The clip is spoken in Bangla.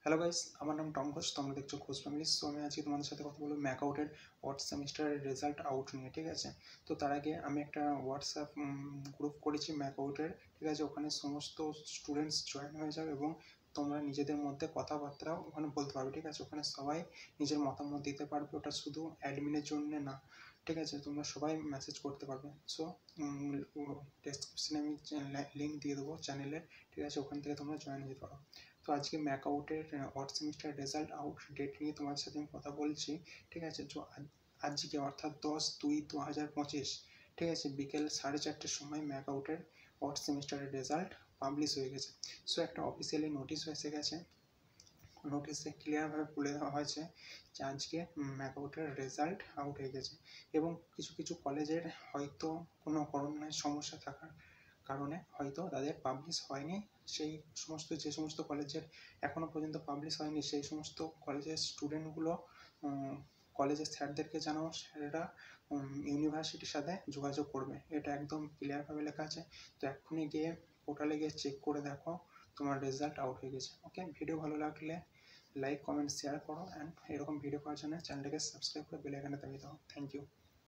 হ্যালো গাইস, আমার নাম টম ঘোষ। তোমরা দেখছো ঘোষ ফ্যামিলি। সো আমি আজকে তোমাদের সাথে কথা বলবো ম্যাকআউটের ফোর্থ সেমিস্টারের রেজাল্ট আউট নিয়ে। ঠিক আছে, তো তার আগে আমি একটা হোয়াটসঅ্যাপ গ্রুপ করেছি ম্যাকআউটের। ঠিক আছে, ওখানে সমস্ত স্টুডেন্টস জয়েন হয়ে যাবে এবং তোমরা নিজেদের মধ্যে কথাবার্তাও ওখানে বলতে পারবে। ঠিক আছে, ওখানে সবাই নিজের মতামত দিতে পারবে, ওটা শুধু অ্যাডমিনের জন্য না। ঠিক আছে, তোমরা সবাই মেসেজ করতে পারবে। সো ডেসক্রিপশনে আমি লিঙ্ক দিয়ে দেবো চ্যানেলের। ঠিক আছে, ওখান থেকে তোমরা জয়েন হয়ে যেতে পারো। তো আজকে ম্যাকআউটের fourth semester result out date নিয়ে তোমার সাথে আমি কথা বলছি। ঠিক আছে, তো আজকে অর্থাৎ 10/2/2025, ঠিক আছে, বিকেল 4:30টার সময় ম্যাকআউটের ফোর্থ সেমিস্টারের রেজাল্ট পাবলিশ হয়ে গেছে। সো একটা অফিসিয়ালি নোটিশ এসে গেছে। নোটিশে ক্লিয়ারভাবে বলে দেওয়া হয়েছে যে আজকে ম্যাকআউটের রেজাল্ট আউট হয়ে গেছে এবং কিছু কিছু কলেজের হয়তো কোনো করোনার সমস্যা থাকার কারণে হয়তো তাদের পাবলিশ হয়নি। সেই যে সমস্ত কলেজের এখনও পর্যন্ত পাবলিশ হয়নি, সেই সমস্ত কলেজের স্টুডেন্টগুলো কলেজের স্যারদেরকে জানাও, স্যারেরা ইউনিভার্সিটির সাথে যোগাযোগ করবে। এটা একদম ক্লিয়ারভাবে লেখা আছে। তো এক্ষুনি গিয়ে পোর্টালে গিয়ে চেক করে দেখো তোমার রেজাল্ট আউট হয়ে গেছে। ওকে, ভিডিও ভালো লাগলে লাইক, কমেন্ট, শেয়ার করো, অ্যান্ড এরকম ভিডিও পাওয়ার জন্য চ্যানেলটাকে সাবস্ক্রাইব করে বেল আইকনে দাবিয়ে দাও। Thank you.